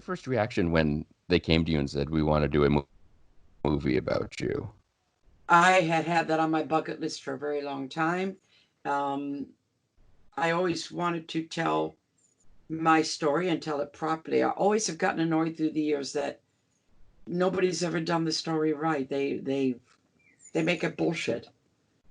your first reaction when they came to you and said, "We want to do a movie about you"? I had that on my bucket list for a very long time. Um, I always wanted to tell my story and tell it properly. I always have gotten annoyed through the years that nobody's ever done the story right. They make it bullshit.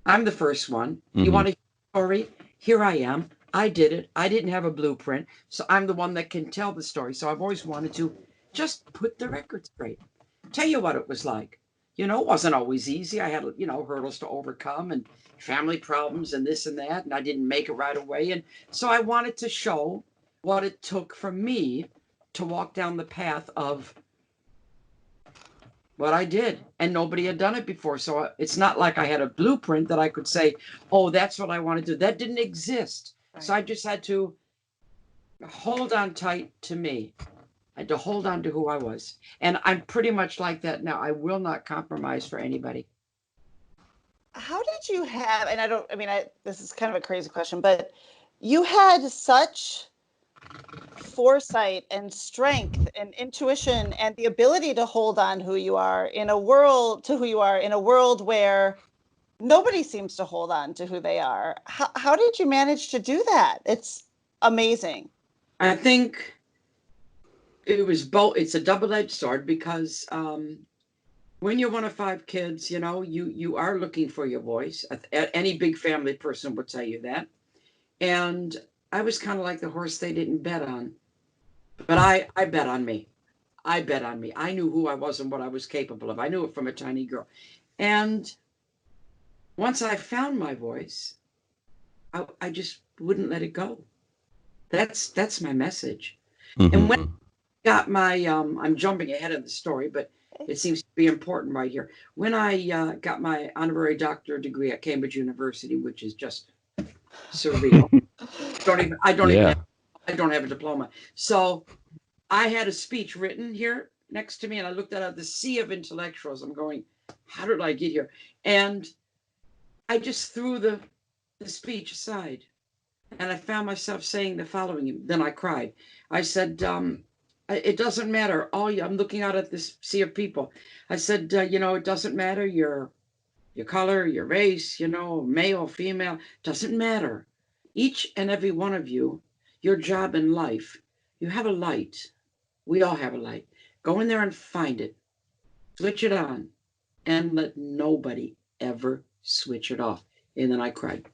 I'm the first one. You Hmm. want a story? Here I am. I did it. I didn't have a blueprint, so I'm the one that can tell the story. So I've always wanted to just put the record straight. Tell you what it was like. It wasn't always easy. I had, hurdles to overcome and family problems and this and that, and I didn't make it right away. And so I wanted to show what it took for me to walk down the path of what I did, and nobody had done it before. So it's not like I had a blueprint that I could say, oh, that's what I want to do. That didn't exist. Right. So I just had to hold on tight to me. I had to hold on to who I was. And I'm pretty much like that now. I will not compromise for anybody. How did you have, and this is kind of a crazy question, but you had such foresight and strength and intuition and the ability to hold on who you are in a world where nobody seems to hold on to who they are. How did you manage to do that? It's amazing. I think it was both. It's a double-edged sword because when you're one of 5 kids, you are looking for your voice. Any big family person would tell you that. And I was kind of like the horse they didn't bet on. But I bet on me. I bet on me. I knew who I was and what I was capable of. I knew it from a tiny girl. And once I found my voice, I just wouldn't let it go. That's my message. Mm-hmm. And when I got my, I'm jumping ahead of the story, but it seems to be important right here. When I got my honorary doctorate degree at Cambridge University, which is just surreal. I don't have a diploma. So I had a speech written here next to me, and I looked at the sea of intellectuals. I'm going, how did I get here? And I just threw the speech aside, and I found myself saying the following. Then I cried. I said, it doesn't matter. I'm looking out at this sea of people. I said, it doesn't matter your color, your race, male, female, doesn't matter. Each and every one of you, your job in life, you have a light. We all have a light. Go in there and find it. Switch it on. And let nobody ever switch it off. And then I cried.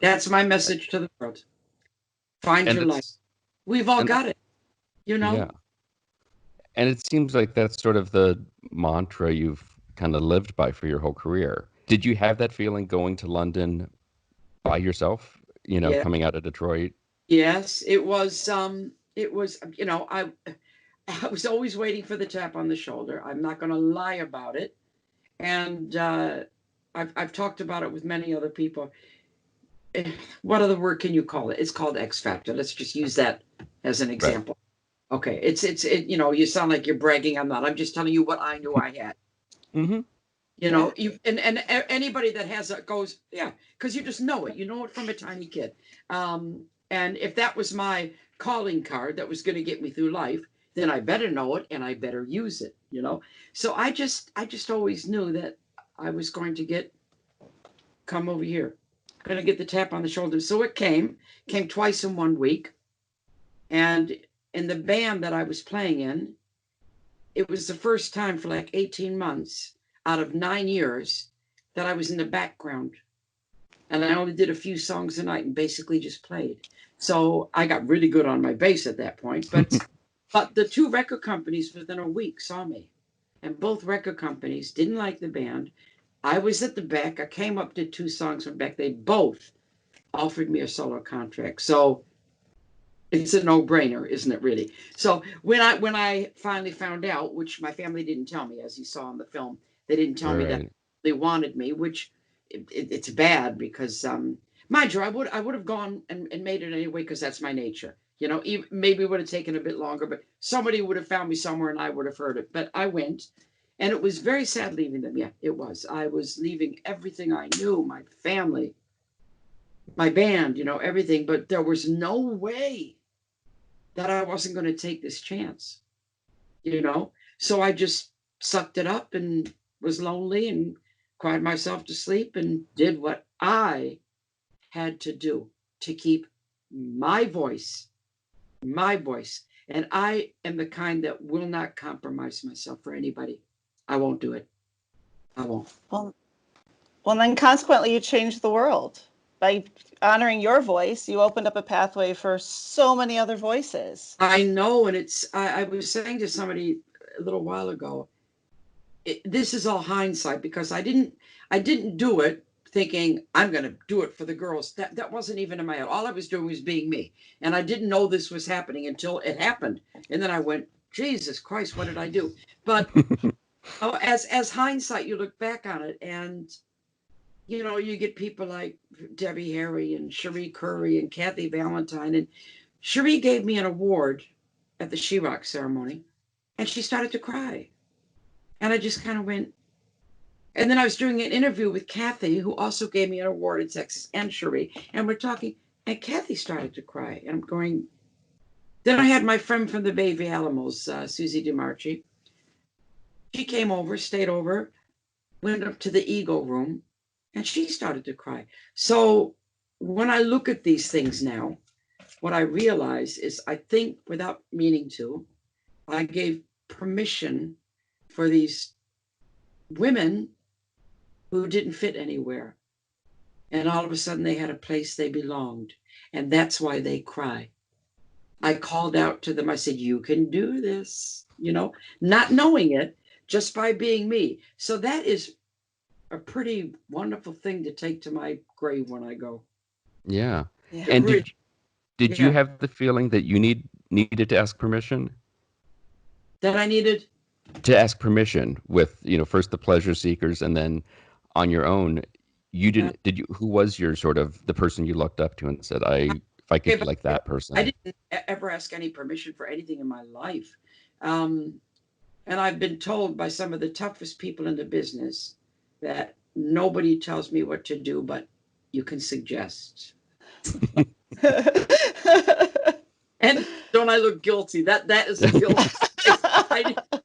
That's my message to the world. Find your light. We've all got it, Yeah. And it seems like that's sort of the mantra you've kind of lived by for your whole career. Did you have that feeling going to London by yourself, Yeah. coming out of Detroit? Yes, it was, I was always waiting for the tap on the shoulder. I'm not going to lie about it. And I've talked about it with many other people. What other word can you call it? It's called X Factor. Let's just use that as an example. Right. Okay. It's you sound like you're bragging. I'm not. I'm just telling you what I knew I had. Mm-hmm. And anybody that has it goes, yeah, because you just know it. You know it from a tiny kid. And if that was my calling card that was going to get me through life, then I better know it and I better use it, So I just always knew that I was going to come over here, going to get the tap on the shoulder. So it came twice in 1 week. And in the band that I was playing in, it was the first time for like 18 months out of 9 years that I was in the background. And I only did a few songs a night and basically just played. So I got really good on my bass at that point. But the 2 record companies within a week saw me. And both record companies didn't like the band. I was at the back. I came up, did 2 songs from back. They both offered me a solo contract. So it's a no-brainer, isn't it, really? So when I finally found out, which my family didn't tell me, as you saw in the film, they didn't tell me that they wanted me, which it's bad because, mind you, I would have gone and made it anyway because that's my nature. Maybe it would have taken a bit longer, but somebody would have found me somewhere and I would have heard it. But I went, and it was very sad leaving them. Yeah, it was. I was leaving everything I knew, my family, my band, everything. But there was no way that I wasn't going to take this chance, you know? So I just sucked it up and was lonely and cried myself to sleep and did what I had to do to keep my voice, my voice. And I am the kind that will not compromise myself for anybody. I won't do it. I won't. Well, then consequently, you changed the world. By honoring your voice, you opened up a pathway for so many other voices. I know. And I was saying to somebody a little while ago, this is all hindsight because I didn't do it thinking I'm going to do it for the girls. That wasn't even in my head. All I was doing was being me. And I didn't know this was happening until it happened. And then I went, Jesus Christ, what did I do? But as hindsight, you look back on it and, you know, you get people like Debbie Harry and Cherie Curry and Kathy Valentine. And Cherie gave me an award at the She-Rock ceremony and she started to cry. And I just kind of went. And then I was doing an interview with Kathy, who also gave me an award in Texas, and Cherie. And we're talking, and Kathy started to cry. And I'm going. Then I had my friend from the Baby Alamos, Suzi DiMarchi. She came over, stayed over, went up to the ego room, and she started to cry. So when I look at these things now, what I realize is I think without meaning to, I gave permission for these women who didn't fit anywhere. And all of a sudden they had a place they belonged. And that's why they cry. I called out to them. I said, you can do this, you know, not knowing it, just by being me. So that is a pretty wonderful thing to take to my grave when I go. Yeah. Yeah. And did you Yeah. have the feeling that you needed to ask permission? That I needed? To ask permission with, you know, first the pleasure seekers and then on your own. You didn't, did you, who was your sort of the person you looked up to and said, if I could be like that person? I didn't ever ask any permission for anything in my life. And I've been told by some of the toughest people in the business that nobody tells me what to do, but you can suggest. And don't I look guilty? That is a guilt.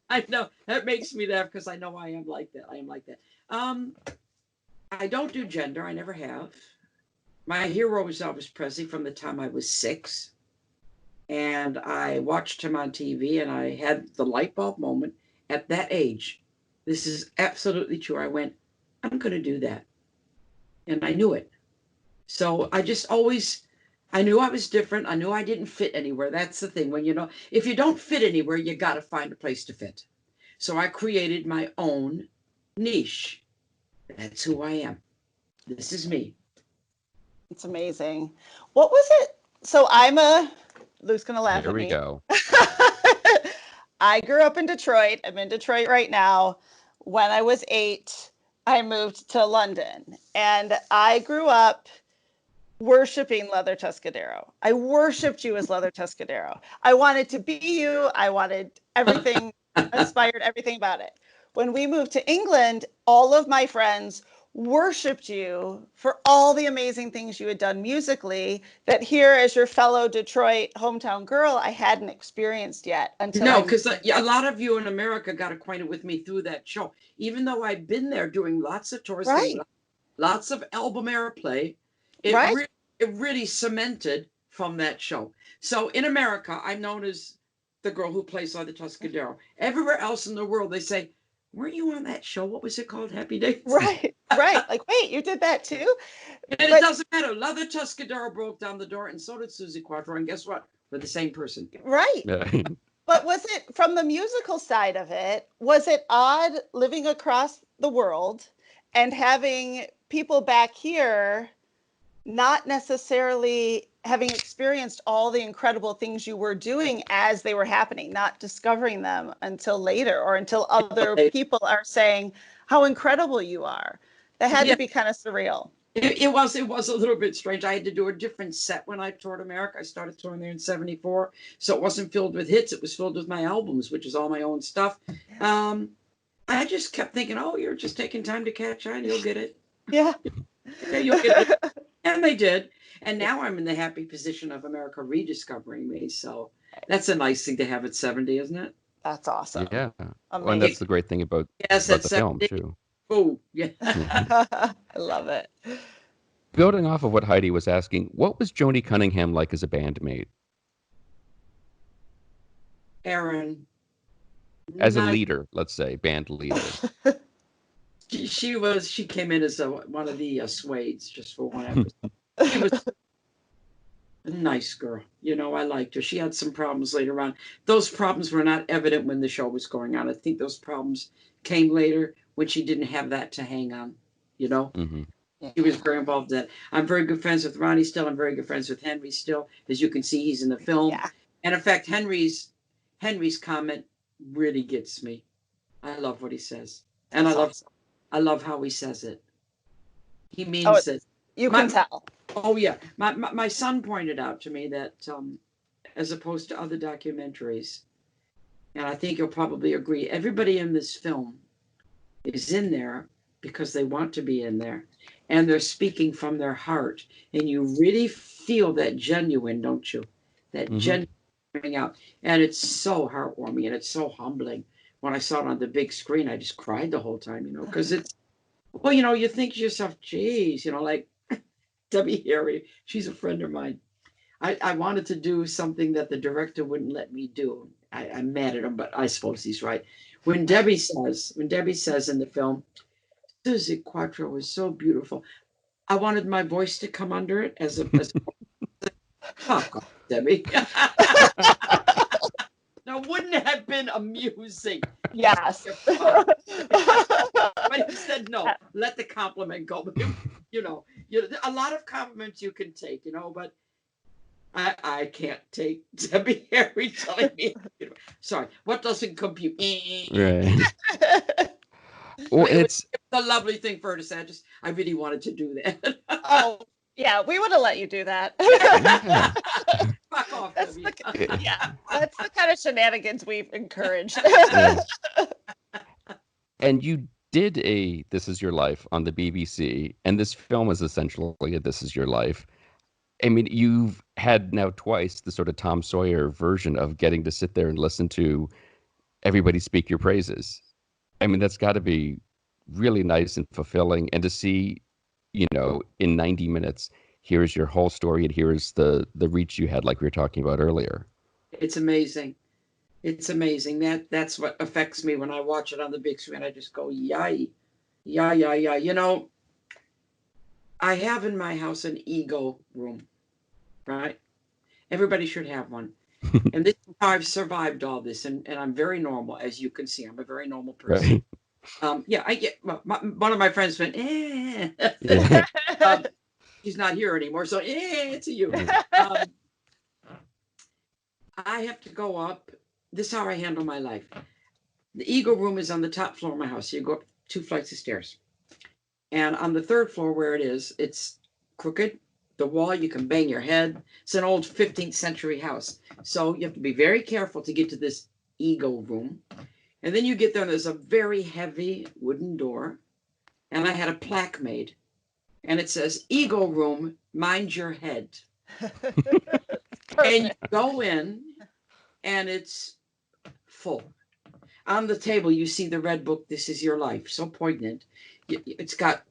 I know that makes me laugh because I know I am like that. I am like that. I don't do gender. I never have. My hero was Elvis Presley from the time I was 6. And I watched him on TV and I had the light bulb moment at that age. This is absolutely true. I went, I'm going to do that. And I knew it. So I just always, I knew I was different. I knew I didn't fit anywhere. That's the thing. When, you know, if you don't fit anywhere, you got to find a place to fit. So I created my own niche. That's who I am. This is me. It's amazing. What was it? So Luke's going to laugh Here at we me. go. I grew up in Detroit. I'm in Detroit right now. When I was 8, I moved to London. And I grew up worshiping Leather Tuscadero. I worshipped you as Leather Tuscadero. I wanted to be you. I wanted everything, aspired everything about it. When we moved to England, all of my friends worshipped you for all the amazing things you had done musically that here as your fellow Detroit hometown girl, I hadn't experienced yet until No, because a lot of you in America got acquainted with me through that show. Even though I've been there doing lots of tours, right, lots of album airplay, right. it really cemented from that show. So in America, I'm known as the girl who plays Leather Tuscadero. Everywhere else in the world, they say, weren't you on that show? What was it called? Happy Days? Right, right. Like, wait, you did that too? And it doesn't matter. Leather Tuscadero broke down the door, and so did Suzi Quatro. And guess what? We're the same person. Right. But was it, from the musical side of it, was it odd living across the world and having people back here not necessarily having experienced all the incredible things you were doing as they were happening, not discovering them until later or until other people are saying how incredible you are? That had to be kind of surreal. It was a little bit strange. I had to do a different set when I toured America. I started touring there in 74. So it wasn't filled with hits. It was filled with my albums, which is all my own stuff. I just kept thinking, oh, you're just taking time to catch on. You'll get it. Yeah. Yeah, you'll get it. And they did. And now I'm in the happy position of America rediscovering me. So That's a nice thing to have at 70, isn't it? That's awesome. Yeah. Well, and Amazing. that's the great thing Yes, about at the film 70. too. Oh, yeah. I love it. Building off of what Heidi was asking, what was Joni Cunningham like as a bandmate? Aaron. As a Nice. leader, let's say, band leader. She came in as one of the Swades just for one episode. She was a nice girl. I liked her. She had some problems later on. Those problems were not evident when the show was going on. I think those problems came later when she didn't have that to hang on. Mm-hmm. He was very involved in that. I'm very good friends with Ronnie still. I'm very good friends with Henry still. As you can see, he's in the film. Yeah. And in fact, Henry's comment really gets me. I love what he says. And That's I love how he says it. He Oh, means it. you can tell. Oh yeah. My son pointed out to me that as opposed to other documentaries, and I think you'll probably agree, everybody in this film is in there because they want to be in there. And they're speaking from their heart. And you really feel that genuine, don't you? That Mm-hmm. genuine coming out. And it's so heartwarming and it's so humbling. When I saw it on the big screen, I just cried the whole time, because it's, well, you think to yourself, geez, like Debbie Harry, she's a friend of mine. I wanted to do something that the director wouldn't let me do. I'm mad at him, but I suppose he's right. When Debbie says in the film, Suzi Quatro is so beautiful, I wanted my voice to come under it as fuck off, Debbie. Now, wouldn't it have been amusing? Yes. But he said no. Let the compliment go. A lot of compliments you can take, but I can't take Debbie Harry telling me. Sorry, what doesn't compute? Right. Well, it's a lovely thing for her to say. I really wanted to do that. Oh, yeah, we would have let you do that. Yeah. Fuck off, That's Debbie. that's the kind of shenanigans we've encouraged. Yeah. And you did a This Is Your Life on the BBC, and this film is essentially a This Is Your Life. I mean, you've had now twice the sort of Tom Sawyer version of getting to sit there and listen to everybody speak your praises. I mean, that's got to be really nice and fulfilling. And to see, in 90 minutes, here's your whole story and here's the reach you had, like we were talking about earlier. It's amazing. It's amazing. That's what affects me when I watch it on the big screen. I just go, yay. Yeah. I have in my house an ego room, right? Everybody should have one. And this is how I've survived all this. And I'm very normal, as you can see. I'm a very normal person. Right. I get, one of my friends went, Yeah. he's not here anymore. So, to you. I have to go up. This is how I handle my life. The ego room is on the top floor of my house. So you go up 2 flights of stairs. And on the 3rd floor where it is, it's crooked. The wall, you can bang your head. It's an old 15th century house. So you have to be very careful to get to this ego room. And then you get there and there's a very heavy wooden door. And I had a plaque made. And it says, ego room, mind your head. And you go in and it's full. On the table, you see the red book, This Is Your Life. So poignant. It's got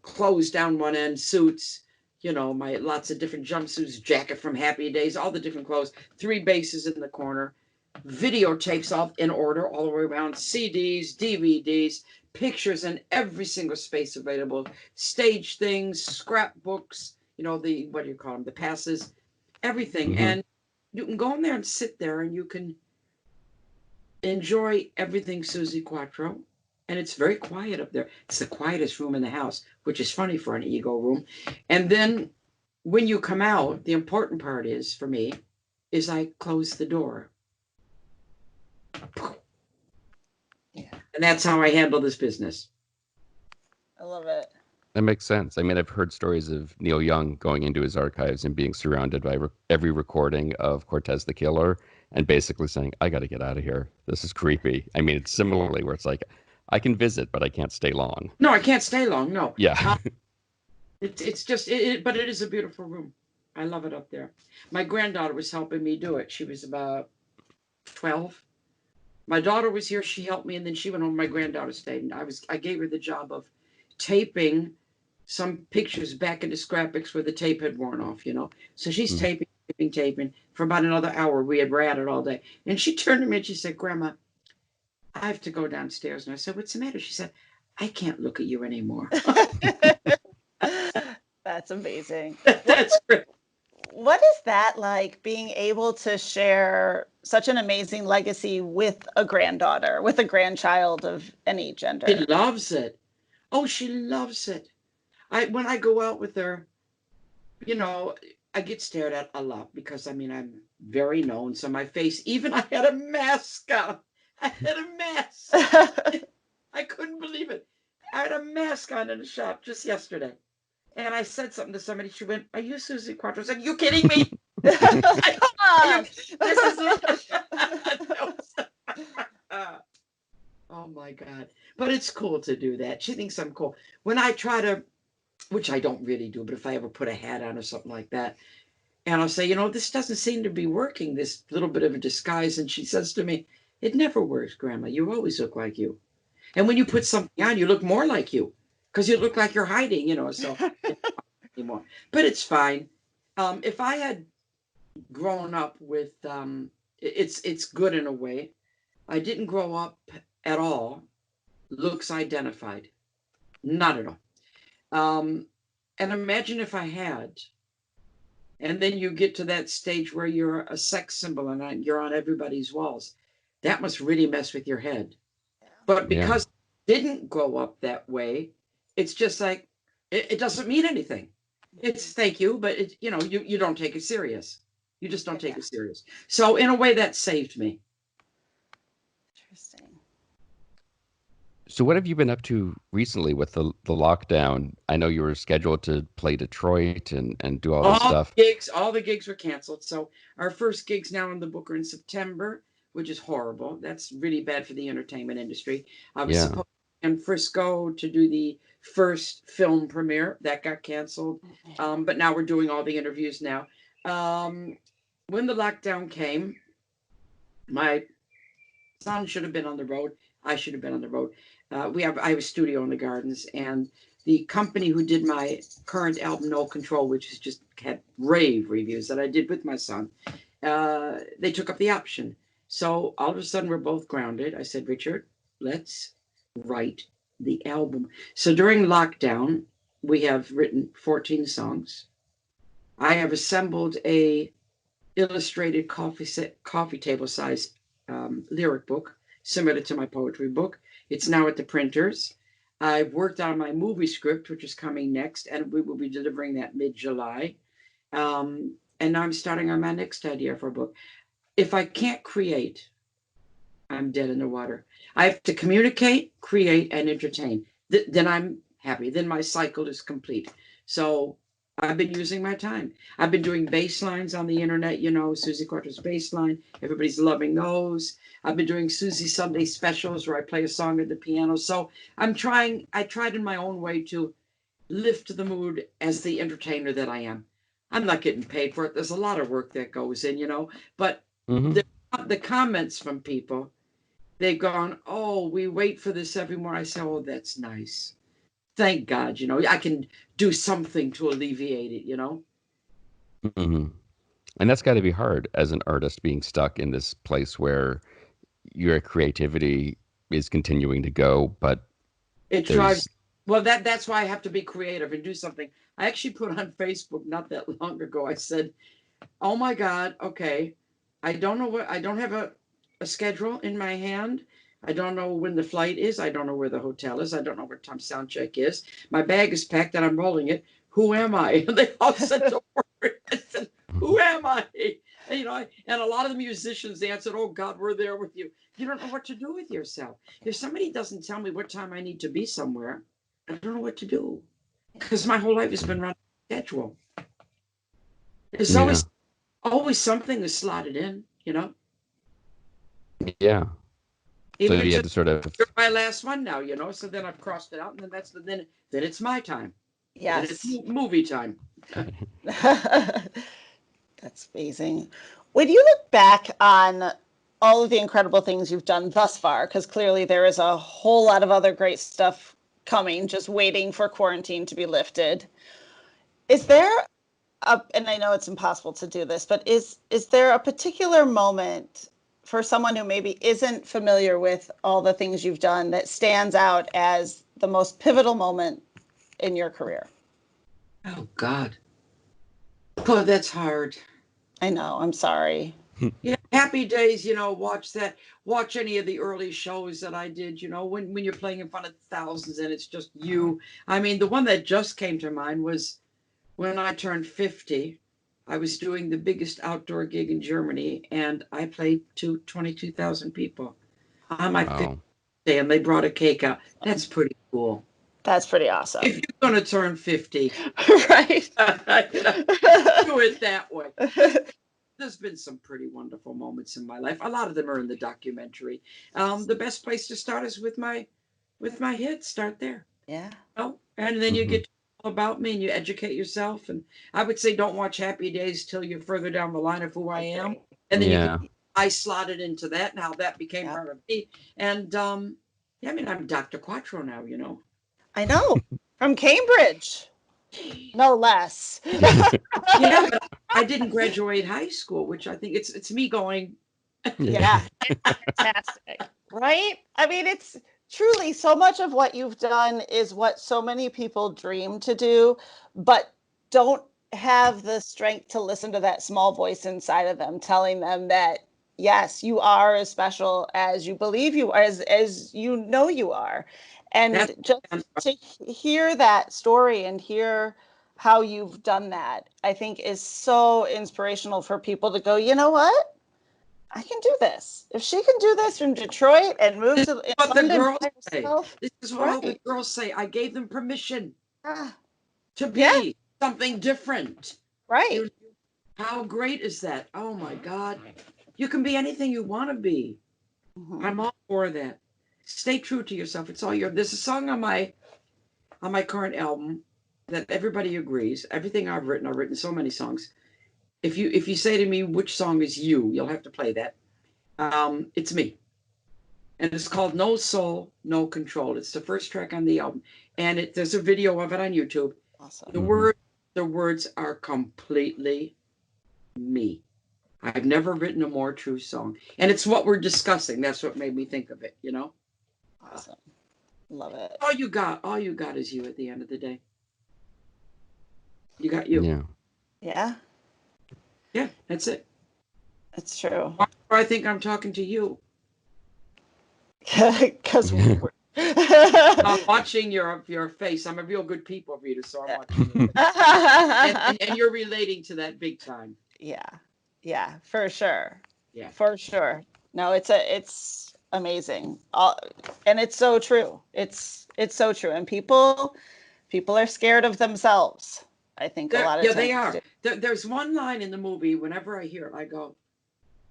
clothes down one end, suits, my lots of different jumpsuits, jacket from Happy Days, all the different clothes, 3 bases in the corner, videotapes all in order all the way around, CDs, DVDs, pictures in every single space available, stage things, scrapbooks, the, what do you call them, the passes, everything. Mm-hmm. And you can go in there and sit there and you can enjoy everything Suzi Quatro. And it's very quiet up there. It's the quietest room in the house, which is funny for an ego room. And then when you come out, the important part is, for me, is I close the door. Yeah. And that's how I handle this business. I love it. That makes sense. I mean, I've heard stories of Neil Young going into his archives and being surrounded by every recording of Cortez the Killer and basically saying, I got to get out of here. This is creepy. I mean, it's similarly where it's like, I can visit, but I can't stay long. No, I can't stay long. No. Yeah. It's just, but it is a beautiful room. I love it up there. My granddaughter was helping me do it. She was about 12. My daughter was here. She helped me, and then she went home. My granddaughter stayed, and I gave her the job of taping some pictures back into scrapbooks where the tape had worn off. So she's Mm. taping for about another hour. We had ratted all day, and she turned to me and she said, "Grandma, I have to go downstairs." And I said, "What's the matter?" She said, "I can't look at you anymore." That's amazing. That's great. What is that like, being able to share such an amazing legacy with a granddaughter, with a grandchild of any She gender? loves it. Oh, she loves it. When I go out with her, you know, I get stared at a lot because I'm very known. So my face, even I had a mask on. I had a mask. I couldn't believe it. I had a mask on in the shop just yesterday. And I said something to somebody. She went, "Are you Suzi Quatro?" I said, "You kidding me?" Come Are you, on. this is oh my God. But it's cool to do that. She thinks I'm cool. When I try to, which I don't really do, but if I ever put a hat on or something like that, and I'll say, this doesn't seem to be working, this little bit of a disguise. And she says to me, "It never works, Grandma. You always look like you. And when you put something on, you look more like you because you look like you're hiding, so anymore." But it's fine. If I had grown up with, it's good in a way. I didn't grow up at all looks identified. Not at all. And imagine if I had, and then you get to that stage where you're a sex symbol and you're on everybody's walls. That must really mess with your head. But Yeah. because I didn't grow up that way, it's just like it doesn't mean anything. It's thank you, but you don't take it serious. You just don't take Yeah. it serious. So in a way, that saved me. Interesting. So what have you been up to recently with the lockdown? I know you were scheduled to play Detroit and do all this stuff. All the gigs were canceled. So our first gigs now in the book are in September, which is horrible. That's really bad for the entertainment industry. I was Yeah. supposed to be in Frisco to do the first film premiere. That got canceled. But now we're doing all the interviews now. Um, when the lockdown came, my son should have been on the road. I should have been on the road. I have a studio in the gardens, and the company who did my current album, No Control, which has just had rave reviews that I did with my son, they took up the option. So all of a sudden, we're both grounded. I said, "Richard, let's write the album." So during lockdown, we have written 14 songs. I have assembled a illustrated coffee table size lyric book, similar to my poetry book. It's now at the printers. I've worked on my movie script, which is coming next, and we will be delivering that mid-July. And now I'm starting on my next idea for a book. If I can't create, I'm dead in the water. I have to communicate, create, and entertain. Then I'm happy. Then my cycle is complete. So I've been using my time. I've been doing bass lines on the internet, Suzi Quatro's bass line. Everybody's loving those. I've been doing Suzi Sunday specials where I play a song at the piano. So I tried in my own way to lift the mood as the entertainer that I am. I'm not getting paid for it. There's a lot of work that goes in, but Hmm. the, the comments from people, they've gone, "Oh, we wait for this every more." I say, "Oh, that's nice. Thank God, I can do something to alleviate it. Hmm. And that's got to be hard as an artist being stuck in this place where your creativity is continuing to go, but It drives, there's well, that's why I have to be creative and do something. I actually put on Facebook not that long ago. I said, "Oh my God, okay. I don't have a schedule in my hand. I don't know when the flight is. I don't know where the hotel is. I don't know where time sound check is. My bag is packed and I'm rolling it. Who am I?" And they all said, "Don't worry." I said, "Who am I?" And a lot of the musicians answered, "Oh God, we're there with you." You don't know what to do with yourself. If somebody doesn't tell me what time I need to be somewhere, I don't know what to do. Because my whole life has been running on schedule. There's yeah, always something is slotted in. yeah. So Even you had just to sort of you're my last one now. So then I've crossed it out, and then then it's my time. And it's Yes. movie time. That's amazing. When you look back on all of the incredible things you've done thus far, because clearly there is a whole lot of other great stuff coming, just waiting for quarantine to be lifted. Is there and I know it's impossible to do this, but is there a particular moment for someone who maybe isn't familiar with all the things you've done that stands out as the most pivotal moment in your career? Oh God. Oh, that's hard. I know, I'm sorry. Yeah, Happy Days, watch that. Watch any of the early shows that I did, when you're playing in front of thousands and it's just you. I mean, the one that just came to mind was when I turned 50. I was doing the biggest outdoor gig in Germany and I played to 22,000 people on my 50th Wow. day and they brought a cake out. That's pretty cool. That's pretty If awesome. you're going to turn 50, Right. do it that way. There's been some pretty wonderful moments in my life. A lot of them are in the documentary. The best place to start is with my hits. Start there. Yeah. And then you Mhm. get to know all about me and you educate yourself. And I would say don't watch Happy Days till you're further down the line of who I am. Agree. And then you can Yeah. I slotted into that and how that became Yeah. part of me. And yeah, I mean I'm Dr. Quattro now. I know. From Cambridge, no less. Yeah, but I didn't graduate high school, which I think it's me going. Yeah. Fantastic. Right? I mean, it's truly so much of what you've done is what so many people dream to do, but don't have the strength to listen to that small voice inside of them telling them that yes, you are as special as you believe you are, as you know you are. And That's just to hear that story and hear how you've done that, I think is so inspirational for people to go, you know what? I can do this. If she can do this from Detroit and move this to is what the London girls by say. herself, This is what all the right? girls say. I gave them permission Ah, to yeah, be something different. right. You How great is that? Oh my God. You can be anything you want to be. Mhm. I'm all for that. Stay true to yourself. It's all your There's a song on my current album that everybody agrees. Everything I've written so many songs. If you say to me which song is you'll have to play that. It's me. And it's called No Soul, No Control. It's the first track on the album. And there's a video of it on YouTube. The Awesome. word the words are completely me. I've never written a more true song. And it's what we're discussing. That's what made me think of it. Awesome. Love it. All you got is you at the end of the day. You got you. Yeah. Yeah, Yeah, that's it. it's true. Why do I think I'm talking to you? Because we're. I'm watching your face. I'm a real good people reader, so I'm watching you. And you're relating to that big time. Yeah, yeah, for sure. Yeah. For sure. No, it's amazing. And it's so true. It's so true. And people are scared of themselves. I think a lot of Yeah, they times are. too. There's one line in the movie, whenever I hear it, I go,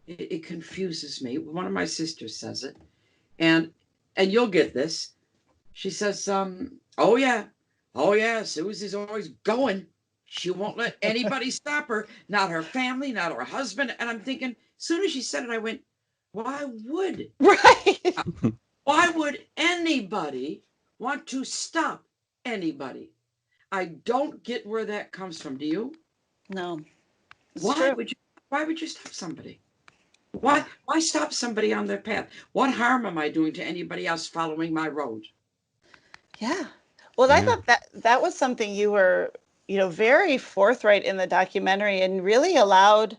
it confuses me. One of my sisters says it, and you'll get this. She says, oh yeah, Susie's always going. She won't let anybody stop her, not her family, not her husband. And I'm thinking, as soon as she said it, I went, why would Right. why would anybody want to stop anybody? I don't get where that comes from. Do you? No, it's Why true. would you why would you stop somebody? Why stop somebody on their path? What harm am I doing to anybody else following my road? Yeah. Well, I Yeah. thought that was something you were, very forthright in the documentary and really allowed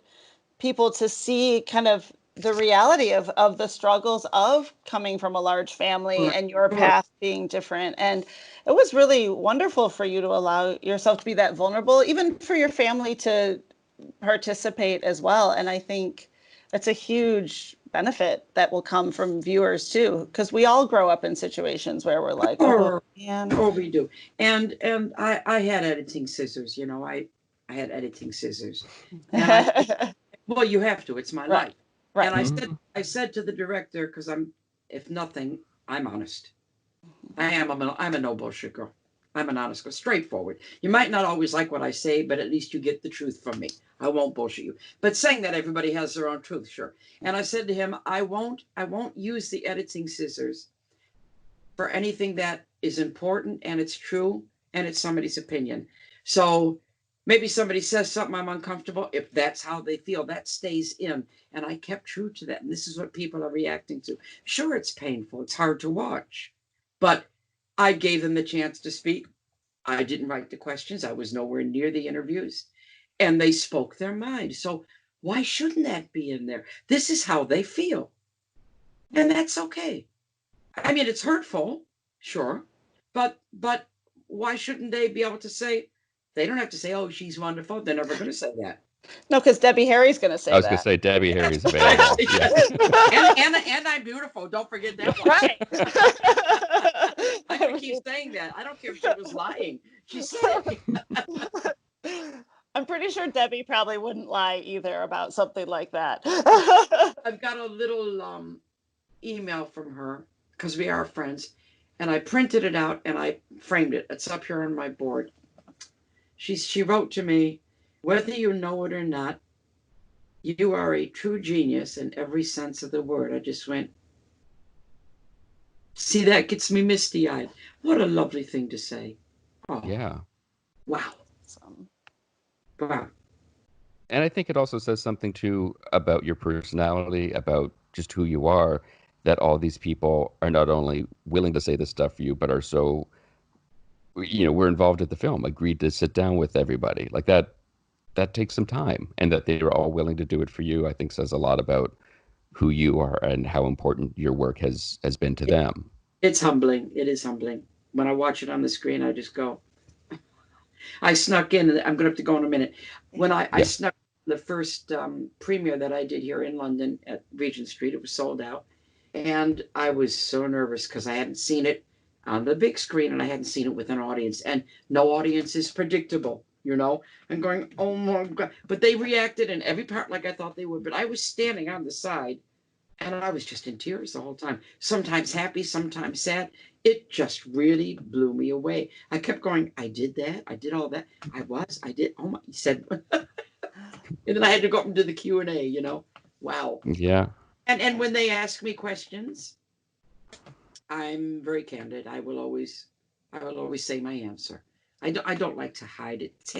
people to see kind of the reality of the struggles of coming from a large family Right. and your Right. path being different. And it was really wonderful for you to allow yourself to be that vulnerable, even for your family to participate as well. And I think that's a huge benefit that will come from viewers too, because we all grow up in situations where we're like, oh Sure. man, Oh, we do. And I had editing scissors, I had editing scissors. And well, you have to. It's my right, life. And right, Mhm. I said to the director, because if nothing, I'm honest. I'm a no bullshit girl. I'm an honest girl, straightforward. You might not always like what I say, but at least you get the truth from me. I won't bullshit you. But saying that, everybody has their own truth, sure. And I said to him, I won't use the editing scissors for anything that is important and it's true and it's somebody's opinion. So maybe somebody says something I'm uncomfortable. If that's how they feel, that stays in. And I kept true to that. And this is what people are reacting to. Sure, it's painful. It's hard to watch. But I gave them the chance to speak. I didn't write the questions. I was nowhere near the interviews. And they spoke their mind. So why shouldn't that be in there? This is how they feel. And that's okay. I mean, it's hurtful, sure, but why shouldn't they be able to say? They don't have to say, "Oh, she's wonderful." They're never going to say that. No, because Debbie Harry's going to say that. I was going to say Debbie Harry's available. Yeah. and I'm beautiful. Don't forget that one. Right. I can keep saying that. I don't care if she was lying. She said it. I'm pretty sure Debbie probably wouldn't lie either about something like that. I've got a little email from her because we are friends, and I printed it out and I framed it. It's up here on my board. She wrote to me, whether you know it or not, you are a true genius in every sense of the word. I just went, see, that gets me misty-eyed. What a lovely thing to say. Oh, Yeah. wow. Wow. And I think it also says something too about your personality, about just who you are, that all these people are not only willing to say this stuff for you, but are so, we're involved at the film, agreed to sit down with everybody. Like that takes some time. And that they were all willing to do it for you, I think says a lot about who you are and how important your work has been to them. It's humbling. It is humbling. When I watch it on the screen, I just go, I snuck in, I'm going to have to go in a minute. When I snuck the first premiere that I did here in London at Regent Street, it was sold out. And I was so nervous because I hadn't seen it on the big screen and I hadn't seen it with an audience. And no audience is predictable, I'm going, oh my God. But they reacted in every part like I thought they would. But I was standing on the side and I was just in tears the whole time. Sometimes happy, sometimes sad. It just really blew me away. I kept going, I did that. I did all that. I did. Oh my, he said, and then I had to go up and do the Q&A, Wow. Yeah. And when they ask me questions, I'm very candid. I will always say my answer. I don't like to hide it. It's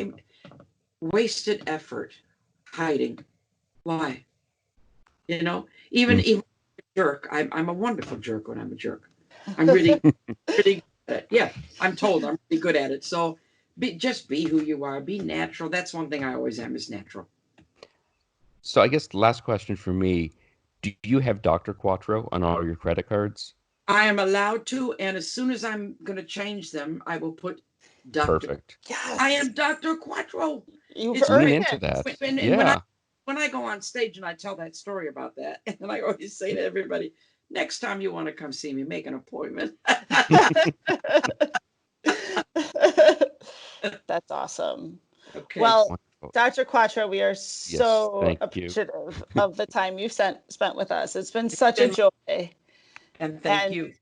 wasted effort hiding. Why? Even a jerk. I'm a wonderful jerk when I'm a jerk. I'm really, really good at it. Yeah, I'm told I'm really good at it. So just be who you are. Be natural. That's one thing I always am, is natural. So I guess the last question for me, do you have Dr. Quattro on all your credit cards? I am allowed to, and as soon as I'm going to change them, I will put Dr. Perfect. Yes. I am Dr. Quattro. You've Lean earned into it. that. And when I go on stage and I tell that story about that, and then I always say to everybody, next time you want to come see me, make an appointment. That's awesome. Okay. Well, Wonderful. Dr. Quattro, we are so thank you. appreciative of the time you've spent with us. It's been such a joy. And thank you.